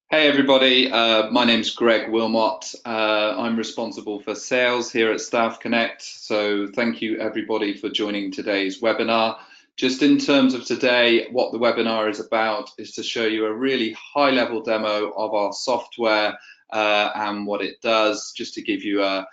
Hey everybody, my name's Greg Wilmot. I'm responsible for sales here at StaffConnect. So thank you everybody for joining today's webinar. Just in terms of today, what the webinar is about is to show you a really high level demo of our software and what it does, just to give you a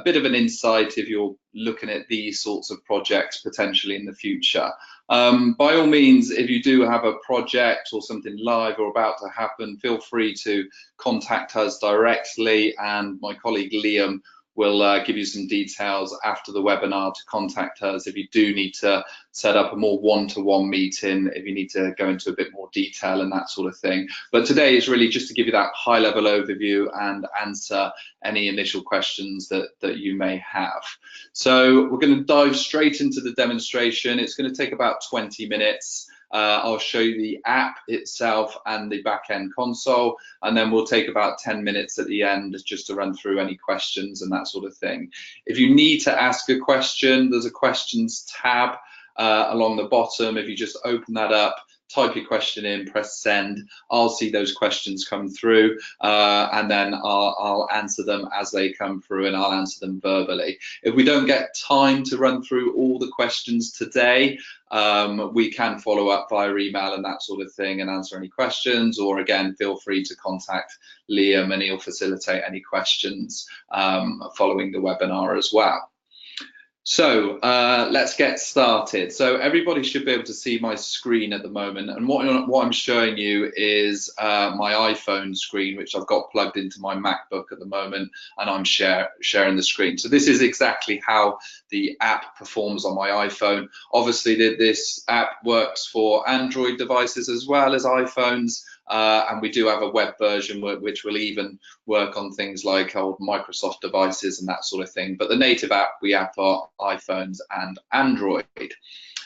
bit of an insight if you're looking at these sorts of projects potentially in the future. By all means, if you do have a project or something live or about to happen, feel free to contact us directly, and my colleague Liam will give you some details after the webinar to contact us if you do need to set up a more one-to-one meeting, if you need to go into a bit more detail and that sort of thing. But today is really just to give you that high-level overview and answer any initial questions that you may have. So we're going to dive straight into the demonstration. It's going to take about 20 minutes. I'll show you the app itself and the back-end console, and then we'll take about 10 minutes at the end just to run through any questions and that sort of thing. If you need to ask a question, there's a questions tab along the bottom. If you just open that up, type your question in, press send, I'll see those questions come through, and then I'll answer them as they come through, and I'll answer them verbally. If we don't get time to run through all the questions today, we can follow up via email and that sort of thing and answer any questions, or again, feel free to contact Liam and he'll facilitate any questions following the webinar as well. So let's get started. So everybody should be able to see my screen at the moment, and what I'm showing you is my iPhone screen, which I've got plugged into my MacBook at the moment, and I'm sharing the screen. So this is exactly how the app performs on my iPhone. Obviously this app works for Android devices as well as iPhones. And we do have a web version which will even work on things like old Microsoft devices and that sort of thing. But the native app we have for iPhones and Android.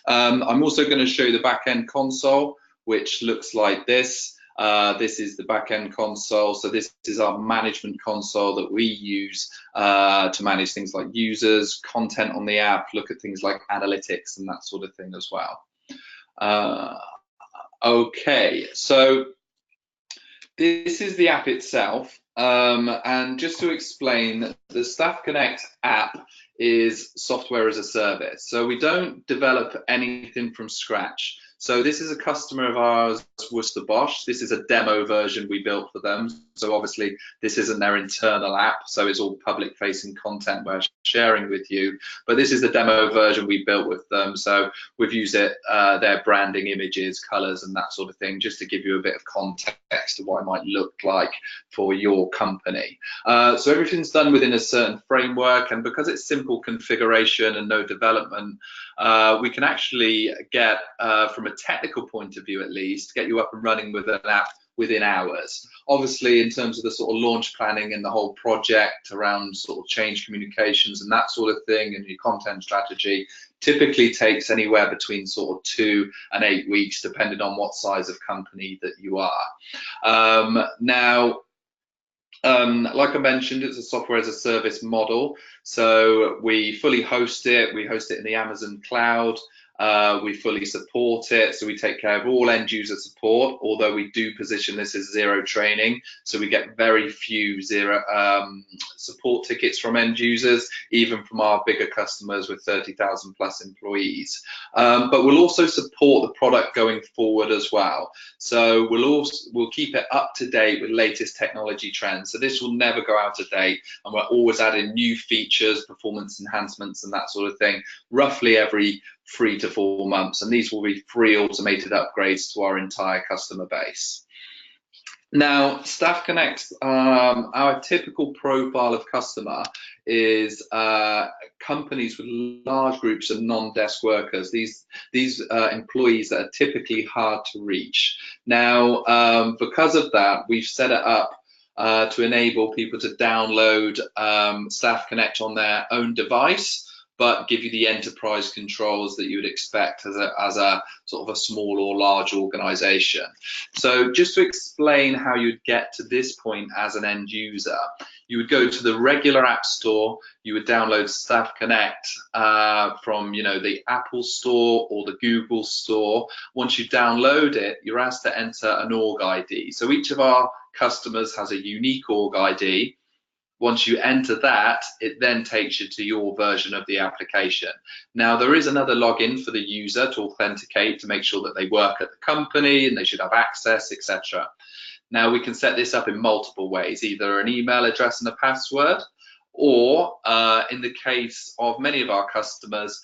I'm also going to show you the back-end console, which looks like this. This is the back-end console. So this is our management console that we use to manage things like users, content on the app, look at things like analytics and that sort of thing as well. Okay, so this is the app itself, and just to explain, the StaffConnect app is software as a service. So we don't develop anything from scratch. So this is a customer of ours, Worcester Bosch. This is a demo version we built for them. So obviously this isn't their internal app, so it's all public facing content we're sharing with you. But this is the demo version we built with them. So we've used their branding, images, colors and that sort of thing, just to give you a bit of context to what it might look like for your company. So everything's done within a certain framework, and because it's simple configuration and no development, we can actually get, from a technical point of view at least, get you up and running with an app within hours. Obviously, in terms of the sort of launch planning and the whole project around sort of change communications and that sort of thing, and your content strategy, typically takes anywhere between sort of 2 and 8 weeks, depending on what size of company that you are. Like I mentioned, it's a software as a service model. So we fully host it. We host it in the Amazon cloud. We fully support it, so we take care of all end user support, although we do position this as zero training, so we get very few zero support tickets from end users, even from our bigger customers with 30,000 plus employees. But we'll also support the product going forward as well. So we'll keep it up to date with latest technology trends. So this will never go out of date, and we're always adding new features, performance enhancements and that sort of thing, roughly every 3 to 4 months, and these will be free automated upgrades to our entire customer base. Now, StaffConnect, our typical profile of customer is companies with large groups of non-desk workers, these employees that are typically hard to reach. Now, because of that, we've set it up to enable people to download StaffConnect on their own device, but give you the enterprise controls that you would expect as a sort of a small or large organization. So just to explain how you'd get to this point as an end user, you would go to the regular app store, you would download StaffConnect from the Apple Store or the Google Store. Once you download it, you're asked to enter an org ID. So each of our customers has a unique org ID. Once you enter that, it then takes you to your version of the application. Now, there is another login for the user to authenticate to make sure that they work at the company and they should have access, etc. Now, we can set this up in multiple ways, either an email address and a password, or in the case of many of our customers,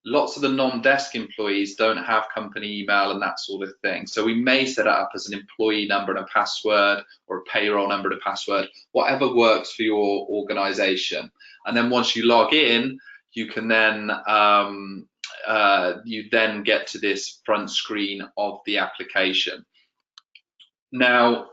lots of the non-desk employees don't have company email and that sort of thing. So we may set it up as an employee number and a password, or a payroll number and a password, whatever works for your organization. And then once you log in, you can then get to this front screen of the application. Now,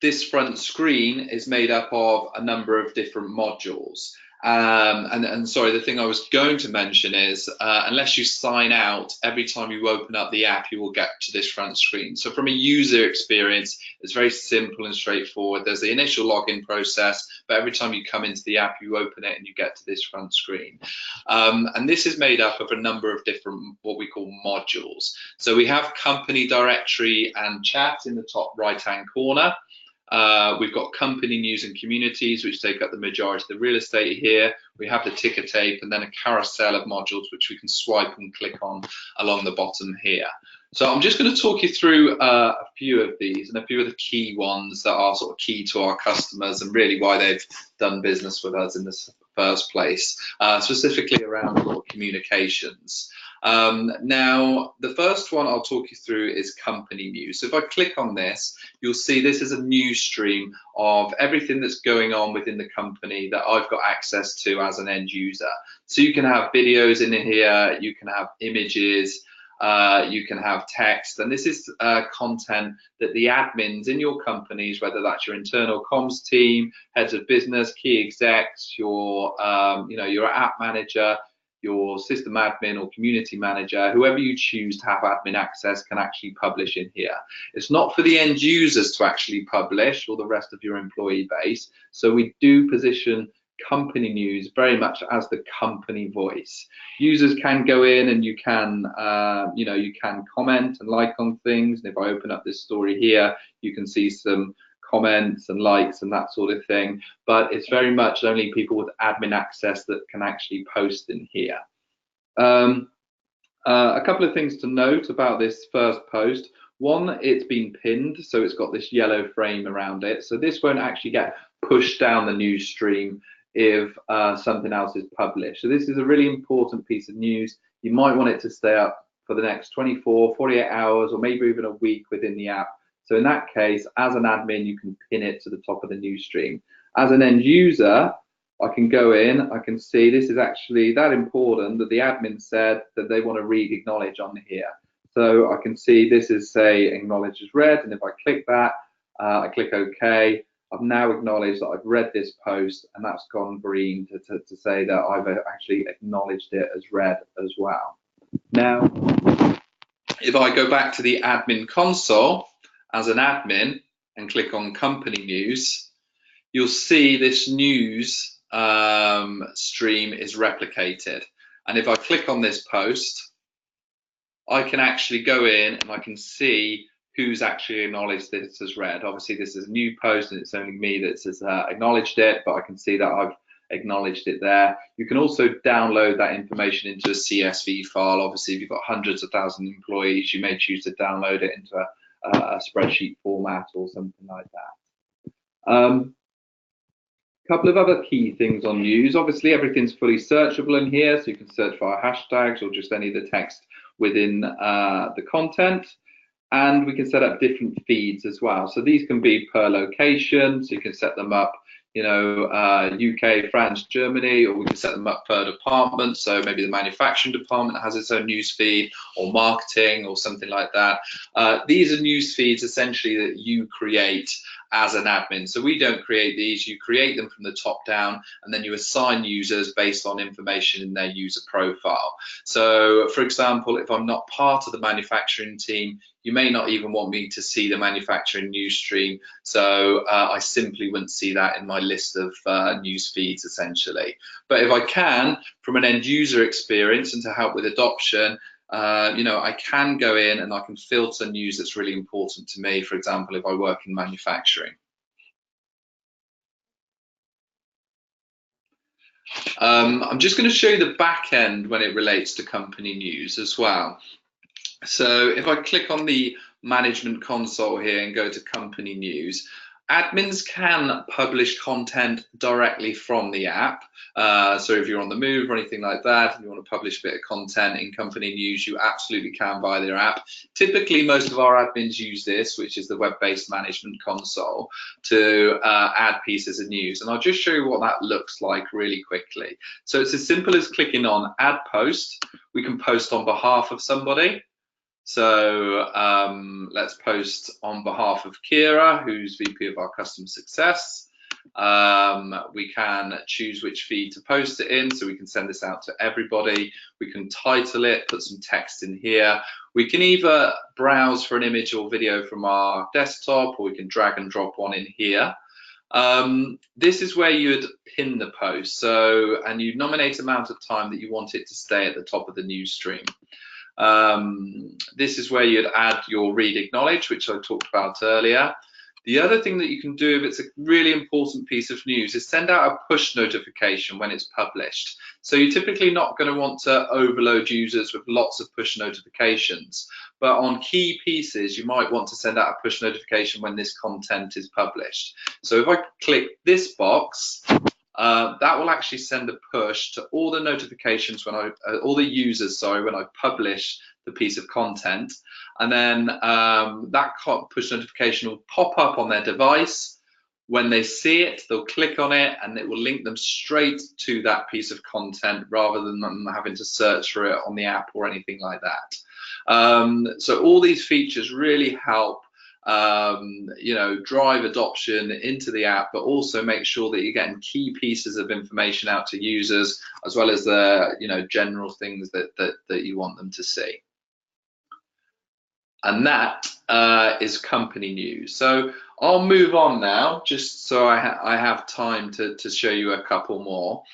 this front screen is made up of a number of different modules. And sorry, the thing I was going to mention is unless you sign out, every time you open up the app, you will get to this front screen. So from a user experience, it's very simple and straightforward. There's the initial login process, but every time you come into the app, you open it and you get to this front screen. And this is made up of a number of different, what we call modules. So we have company directory and chat in the top right-hand corner. We've got company news and communities, which take up the majority of the real estate here. We have the ticker tape and then a carousel of modules which we can swipe and click on along the bottom here. So I'm just going to talk you through a few of these and a few of the key ones that are sort of key to our customers and really why they've done business with us in the first place, specifically around sort of communications. Now, the first one I'll talk you through is company news. So if I click on this, you'll see this is a news stream of everything that's going on within the company that I've got access to as an end user. So you can have videos in here, you can have images, you can have text, and this is content that the admins in your companies, whether that's your internal comms team, heads of business, key execs, your your app manager, your system admin or community manager, whoever you choose to have admin access can actually publish in here. It's not for the end users to actually publish or the rest of your employee base. So we do position company news very much as the company voice. Users can go in and you can you can comment and like on things. And if I open up this story here, you can see some comments and likes and that sort of thing, but it's very much only people with admin access that can actually post in here. A couple of things to note about this first post. One, it's been pinned, so it's got this yellow frame around it, so this won't actually get pushed down the news stream if something else is published. So this is a really important piece of news. You might want it to stay up for the next 24, 48 hours, or maybe even a week within the app. So in that case, as an admin, you can pin it to the top of the news stream. As an end user, I can go in, I can see this is actually that important that the admin said that they want to read acknowledge on here. So I can see this is say acknowledge as read, and if I click that, I click OK, I've now acknowledged that I've read this post, and that's gone green to say that I've actually acknowledged it as read as well. Now, if I go back to the admin console, as an admin and click on company news, you'll see this news stream is replicated. And if I click on this post, I can actually go in and I can see who's actually acknowledged this as read. Obviously, this is a new post and it's only me that's acknowledged it, but I can see that I've acknowledged it there. You can also download that information into a CSV file. Obviously, if you've got hundreds of thousands of employees, you may choose to download it into a spreadsheet format or something like that. Couple of other key things on news. Obviously, everything's fully searchable in here, so you can search via hashtags or just any of the text within the content. And we can set up different feeds as well. So these can be per location, so you can set them up, UK, France, Germany, or we can set them up per department. So maybe the manufacturing department has its own news feed, or marketing, or something like that. These are news feeds essentially that you create as an admin. So we don't create these, you create them from the top down, and then you assign users based on information in their user profile. So for example, if I'm not part of the manufacturing team, you may not even want me to see the manufacturing news stream. So I simply wouldn't see that in my list of news feeds essentially. But if I can, from an end user experience and to help with adoption, I can go in and I can filter news that's really important to me. For example, if I work in manufacturing. I'm just going to show you the back end when it relates to company news as well. So if I click on the management console here and go to company news, admins can publish content directly from the app. So if you're on the move or anything like that and you want to publish a bit of content in company news, you absolutely can via their app. Typically, most of our admins use this, which is the web-based management console, to add pieces of news. And I'll just show you what that looks like really quickly. So it's as simple as clicking on add post. We can post on behalf of somebody. So let's post on behalf of Kira, who's VP of our customer success. We can choose which feed to post it in, so we can send this out to everybody. We can title it, put some text in here. We can either browse for an image or video from our desktop, or we can drag and drop one in here. This is where you would pin the post, and you nominate amount of time that you want it to stay at the top of the news stream. This is where you'd add your read acknowledge, which I talked about earlier. The other thing that you can do if it's a really important piece of news is send out a push notification when it's published. So you're typically not going to want to overload users with lots of push notifications, but on key pieces, you might want to send out a push notification when this content is published. So if I click this box, that will actually send a push to all the notifications all the users, when I publish the piece of content, and then that push notification will pop up on their device. When they see it, they'll click on it, and it will link them straight to that piece of content rather than them having to search for it on the app or anything like that. So all these features really help drive adoption into the app, but also make sure that you're getting key pieces of information out to users, as well as the general things that you want them to see. And that is company news. So I'll move on now, just so I have time to show you a couple more.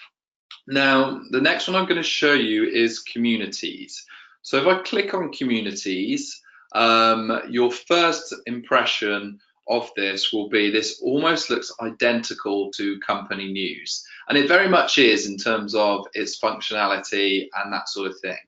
Now, the next one I'm going to show you is communities. So if I click on communities, your first impression of this will be this almost looks identical to company news, and it very much is in terms of its functionality and that sort of thing.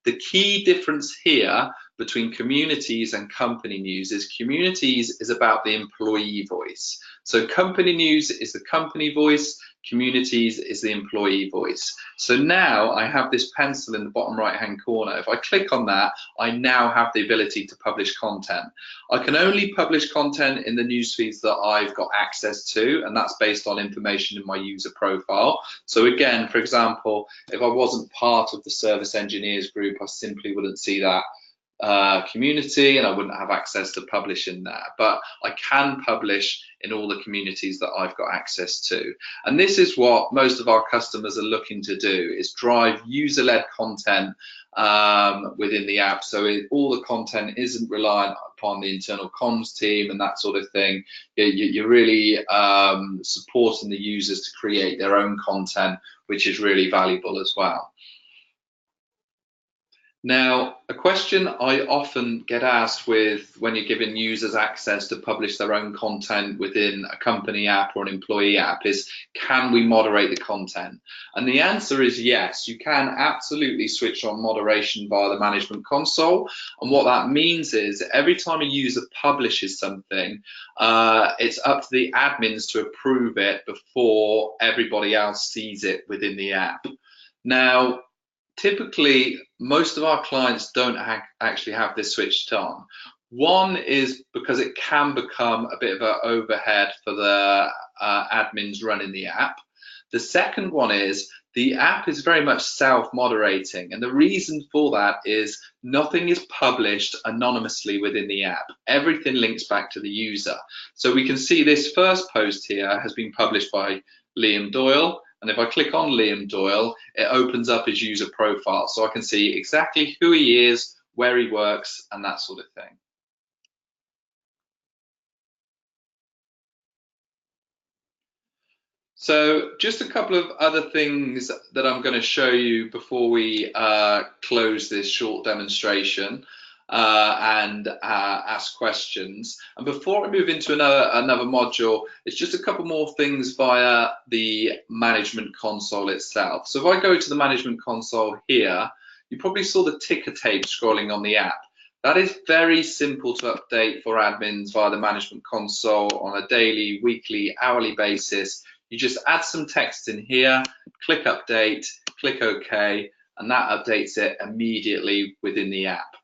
The key difference here between communities and company news is communities is about the employee voice. So company news is the company voice, communities is the employee voice. So now I have this pencil in the bottom right hand corner. If I click on that, I now have the ability to publish content. I can only publish content in the news feeds that I've got access to, and that's based on information in my user profile. So again, for example, if I wasn't part of the service engineers group, I simply wouldn't see that community, and I wouldn't have access to publish in there, but I can publish in all the communities that I've got access to. And this is what most of our customers are looking to do, is drive user-led content within the app, so all the content isn't reliant upon the internal comms team and that sort of thing. You're really supporting the users to create their own content, which is really valuable as well. Now, a question I often get asked when you're giving users access to publish their own content within a company app or an employee app is, can we moderate the content? And the answer is yes, you can absolutely switch on moderation via the management console. And what that means is every time a user publishes something, it's up to the admins to approve it before everybody else sees it within the app. Now, typically, most of our clients don't actually have this switched on. One is because it can become a bit of an overhead for the admins running the app. The second one is the app is very much self-moderating, and the reason for that is nothing is published anonymously within the app. Everything links back to the user. So we can see this first post here has been published by Liam Doyle, and if I click on Liam Doyle, it opens up his user profile, so I can see exactly who he is, where he works, and that sort of thing. So just a couple of other things that I'm going to show you before we close this short demonstration and ask questions. And before I move into another module, it's just a couple more things via the management console itself. So if I go to the management console here, you probably saw the ticker tape scrolling on the app. That is very simple to update for admins via the management console on a daily, weekly, hourly basis. You just add some text in here, click update, click OK, and that updates it immediately within the app.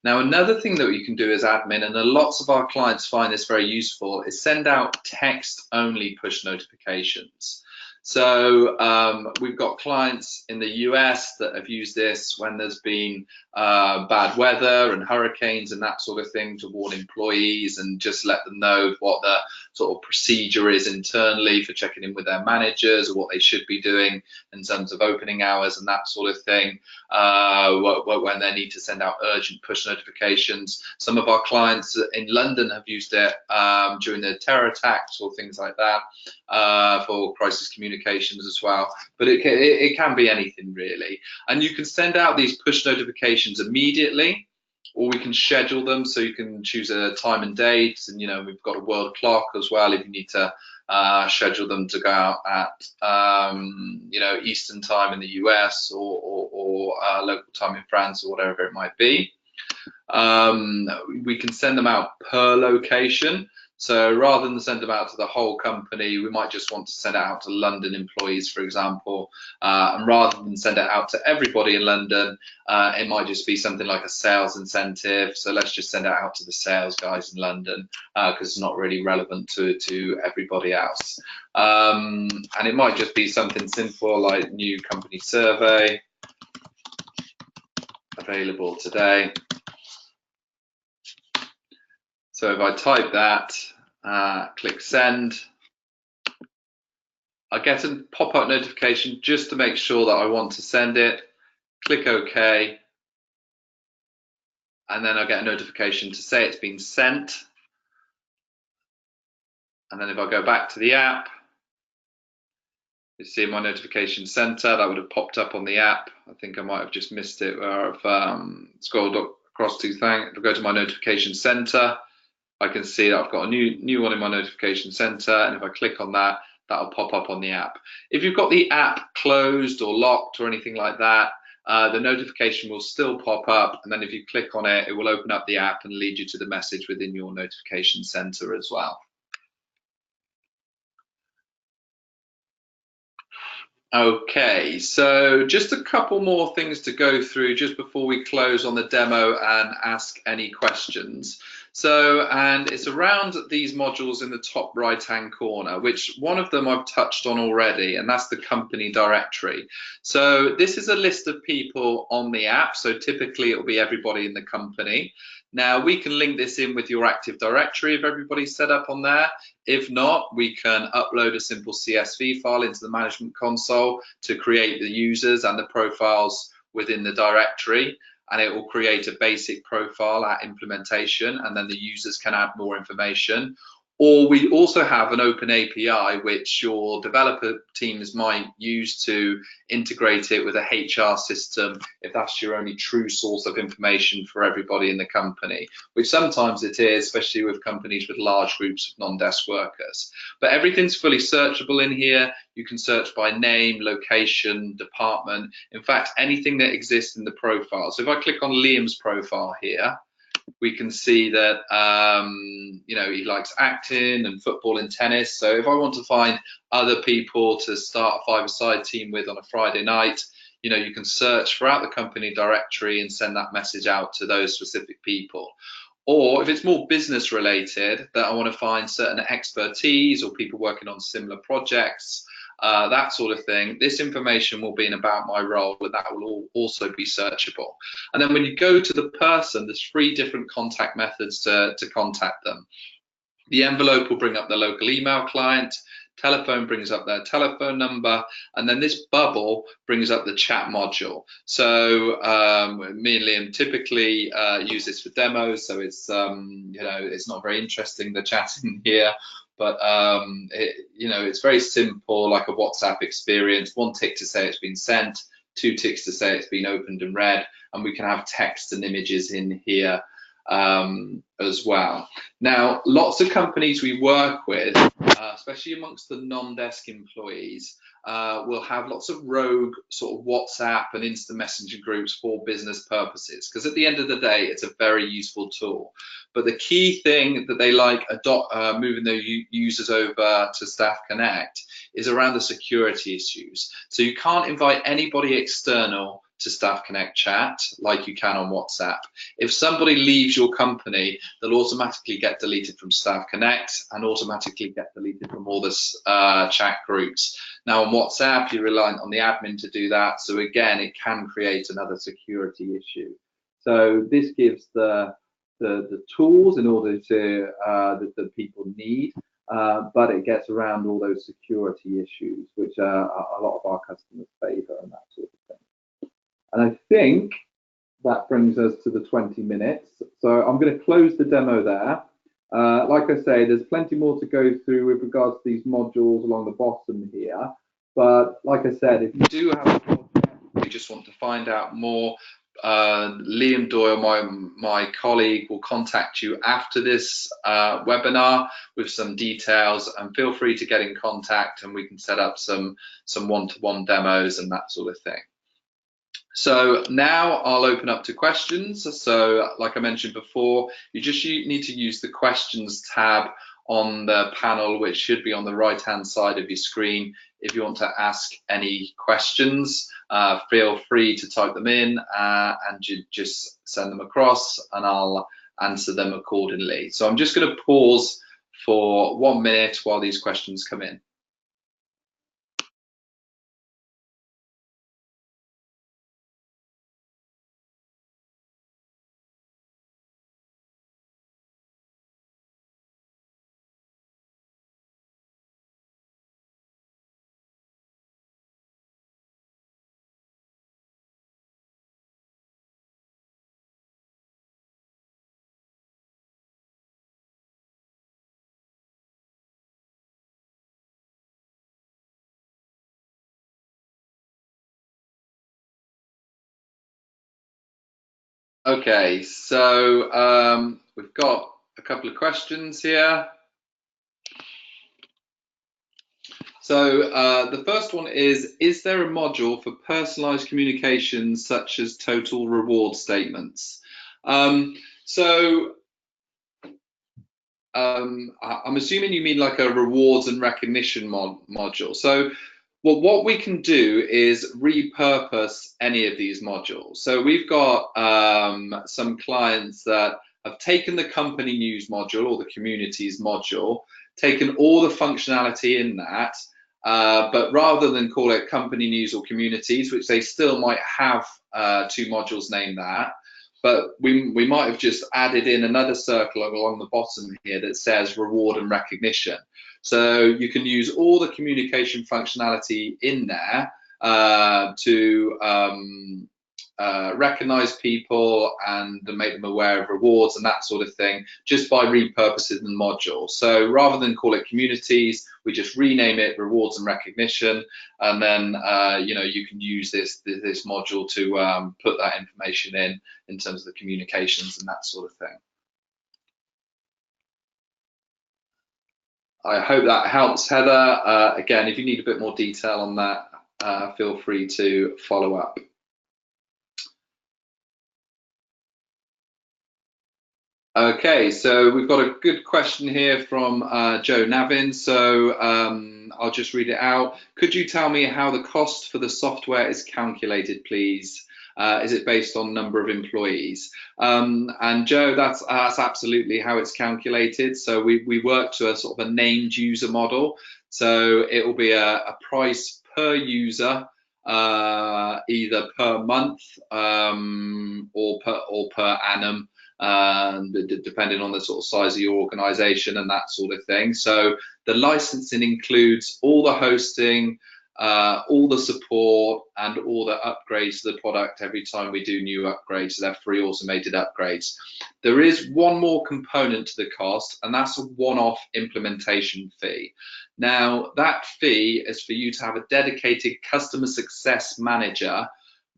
Now, another thing that you can do as admin, and lots of our clients find this very useful, is send out text-only push notifications. So we've got clients in the US that have used this when there's been bad weather and hurricanes and that sort of thing, to warn employees and just let them know what the sort of procedure is internally for checking in with their managers, or what they should be doing in terms of opening hours and that sort of thing, when they need to send out urgent push notifications. Some of our clients in London have used it during the terror attacks or things like that, for crisis communications as well. But it can be anything really. And you can send out these push notifications immediately, or we can schedule them, so you can choose a time and date. And we've got a world clock as well if you need to schedule them to go out at Eastern time in the US, or local time in France, or whatever it might be. We can send them out per location. So rather than send them out to the whole company, we might just want to send it out to London employees, for example. And rather than send it out to everybody in London, it might just be something like a sales incentive. So let's just send it out to the sales guys in London, because it's not really relevant to everybody else. And it might just be something simple like new company survey available today. So if I type that, click send, I get a pop-up notification just to make sure that I want to send it. Click OK, and then I get a notification to say it's been sent. And then if I go back to the app, you see my notification center, that would have popped up on the app. I think I might have just missed it where I've scrolled across to thank. If I go to my notification center, I can see that I've got a new one in my notification center, and if I click on that, that'll pop up on the app. If you've got the app closed or locked or anything like that, the notification will still pop up, and then if you click on it, it will open up the app and lead you to the message within your notification center as well. Okay, so just a couple more things to go through just before we close on the demo and ask any questions. So, and it's around these modules in the top right-hand corner, which one of them I've touched on already, and that's the company directory. So this is a list of people on the app. So typically it will be everybody in the company. Now we can link this in with your Active Directory if everybody's set up on there. If not, we can upload a simple CSV file into the management console to create the users and the profiles within the directory, and it will create a basic profile at implementation, and then the users can add more information. Or we also have an open API which your developer teams might use to integrate it with a HR system if that's your only true source of information for everybody in the company, which sometimes it is, especially with companies with large groups of non-desk workers. But everything's fully searchable in here. You can search by name, location, department, in fact, anything that exists in the profile. So if I click on Liam's profile here, we can see that he likes acting and football and tennis. So if I want to find other people to start a five-a-side team with on a Friday night, you can search throughout the company directory and send that message out to those specific people. Or if it's more business related, that I want to find certain expertise or people working on similar projects, that sort of thing. This information will be in about my role, and that will also be searchable. And then when you go to the person, there's 3 different contact methods to contact them. The envelope will bring up the local email client, telephone brings up their telephone number, and then this bubble brings up the chat module. So me and Liam typically use this for demos, so it's it's not very interesting, the chatting here, but it's very simple, like a WhatsApp experience. 1 tick to say it's been sent, 2 ticks to say it's been opened and read, and we can have text and images in here as well. Now, lots of companies we work with, especially amongst the non-desk employees, will have lots of rogue sort of WhatsApp and instant messenger groups for business purposes, because at the end of the day, it's a very useful tool. But the key thing that they like moving their users over to StaffConnect is around the security issues. So you can't invite anybody external to StaffConnect chat like you can on WhatsApp. If somebody leaves your company, they'll automatically get deleted from StaffConnect and automatically get deleted from all the chat groups. Now on WhatsApp, you're reliant on the admin to do that. So again, it can create another security issue. So this gives the tools in order to that people need, but it gets around all those security issues, which a lot of our customers favour and that sort of thing. And I think that brings us to the 20 minutes. So I'm going to close the demo there. Like I say, there's plenty more to go through with regards to these modules along the bottom here. But like I said, if you do have a project, you just want to find out more, Liam Doyle, my colleague, will contact you after this webinar with some details, and feel free to get in contact and we can set up some one-to-one demos and that sort of thing. So now I'll open up to questions. So like I mentioned before, you need to use the questions tab on the panel, which should be on the right hand side of your screen. If you want to ask any questions, feel free to type them in and just send them across and I'll answer them accordingly. So I'm just going to pause for 1 minute while these questions come in. Okay, so we've got a couple of questions here. So the first one is there a module for personalized communications such as total reward statements? I'm assuming you mean like a rewards and recognition module. So well, what we can do is repurpose any of these modules. So we've got some clients that have taken the company news module or the communities module, taken all the functionality in that, but rather than call it company news or communities, which they still might have 2 modules named that, but we might have just added in another circle along the bottom here that says reward and recognition. So you can use all the communication functionality in there to recognize people and make them aware of rewards and that sort of thing, just by repurposing the module. So rather than call it communities, we just rename it rewards and recognition, and then you can use this module to put that information in terms of the communications and that sort of thing. I hope that helps, Heather. Again, if you need a bit more detail on that, feel free to follow up. Okay, so we've got a good question here from Joe Navin. So I'll just read it out. Could you tell me how the cost for the software is calculated, please? Is it based on number of employees? And Joe, that's absolutely how it's calculated. So we work to a sort of a named user model. So it will be a price per user, either per month or per annum, depending on the sort of size of your organization and that sort of thing. So the licensing includes all the hosting, all the support, and all the upgrades to the product every time we do new upgrades. So they're free automated upgrades. There is one more component to the cost, and that's a one-off implementation fee. Now, that fee is for you to have a dedicated customer success manager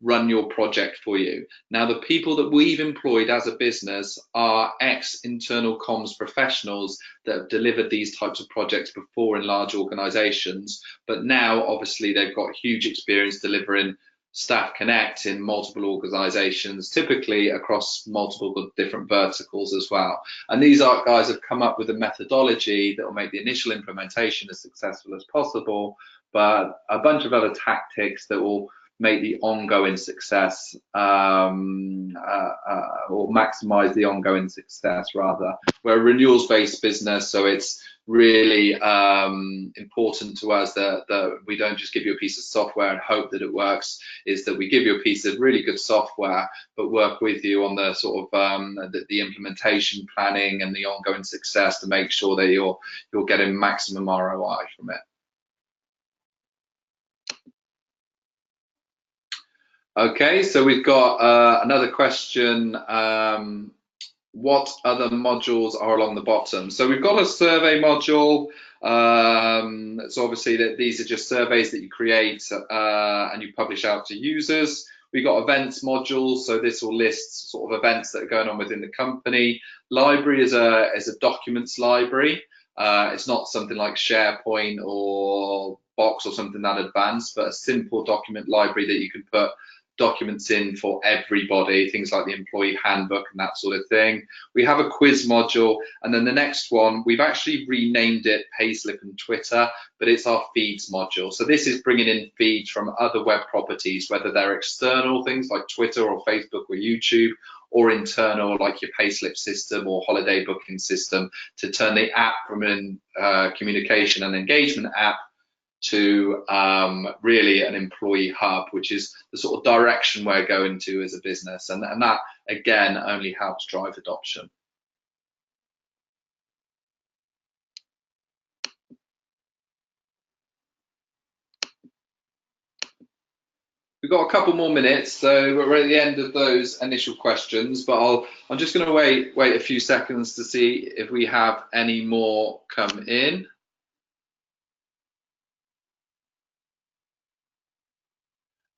run your project for you. Now, the people that we've employed as a business are ex-internal comms professionals that have delivered these types of projects before in large organizations, but now obviously they've got huge experience delivering StaffConnect in multiple organizations, typically across multiple different verticals as well. And these guys have come up with a methodology that will make the initial implementation as successful as possible, but a bunch of other tactics that will make the ongoing success or maximize the ongoing success rather. We're a renewals-based business, so it's really important to us that we don't just give you a piece of software and hope that it works, is that we give you a piece of really good software but work with you on the sort of the implementation planning and the ongoing success to make sure that you're getting maximum ROI from it. Okay, so we've got another question. What other modules are along the bottom? So we've got a survey module. So obviously these are just surveys that you create and you publish out to users. We've got events module, so this will list sort of events that are going on within the company. Library is a documents library. It's not something like SharePoint or Box or something that advanced, but a simple document library that you can put documents in for everybody, things like the employee handbook and that sort of thing. We have a quiz module, and then the next one, we've actually renamed it Payslip and Twitter, but it's our feeds module. So this is bringing in feeds from other web properties, whether they're external things like Twitter or Facebook or YouTube, or internal like your Payslip system or holiday booking system, to turn the app from a communication and engagement app to really an employee hub, which is the sort of direction we're going to as a business, and that again only helps drive adoption. We've got a couple more minutes, so we're at the end of those initial questions, but I'm just going to wait a few seconds to see if we have any more come in.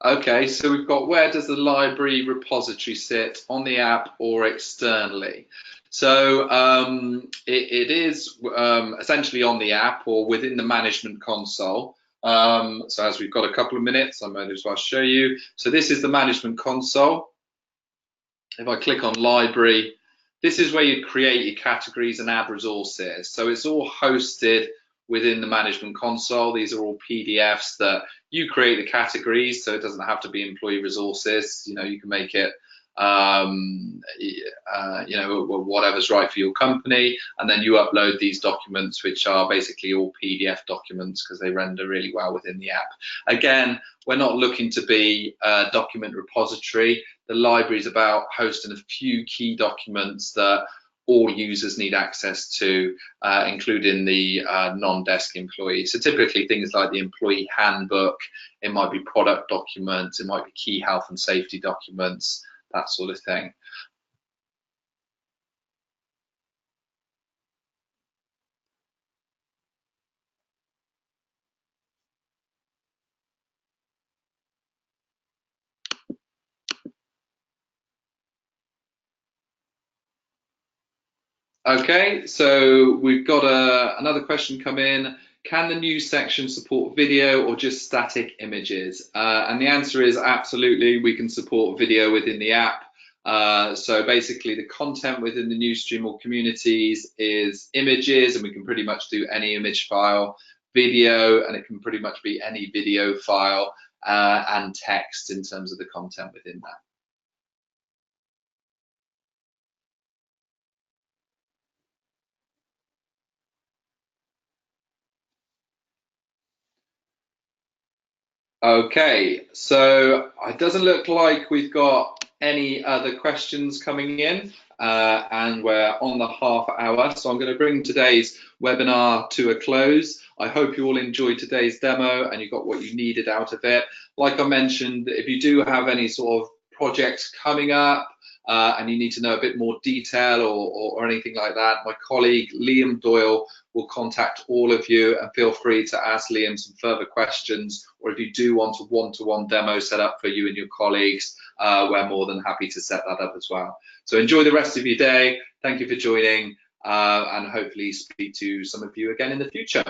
Okay, so we've got, where does the library repository sit, on the app or externally? So it is essentially on the app or within the management console. So as we've got a couple of minutes, I might as well show you. So this is the management console. If I click on library, this is where you create your categories and add resources. So it's all hosted within the management console. These are all PDFs that you create the categories, so it doesn't have to be employee resources. You know, you can make it you know, whatever's right for your company, and then you upload these documents, which are basically all PDF documents because they render really well within the app. Again, we're not looking to be a document repository. The library is about hosting a few key documents that all users need access to, including the non-desk employees. So typically things like the employee handbook, it might be product documents, it might be key health and safety documents, that sort of thing. Okay, so we've got another question come in. Can the news section support video or just static images? And the answer is absolutely, we can support video within the app. So basically the content within the news stream or communities is images, and we can pretty much do any image file, video, and it can pretty much be any video file, and text in terms of the content within that. Okay, so it doesn't look like we've got any other questions coming in, and we're on the half hour. So I'm going to bring today's webinar to a close. I hope you all enjoyed today's demo and you got what you needed out of it. Like I mentioned, if you do have any sort of projects coming up, and you need to know a bit more detail or anything like that, my colleague Liam Doyle will contact all of you, and feel free to ask Liam some further questions, or if you do want a one-to-one demo set up for you and your colleagues, we're more than happy to set that up as well. So enjoy the rest of your day. Thank you for joining, and hopefully speak to some of you again in the future.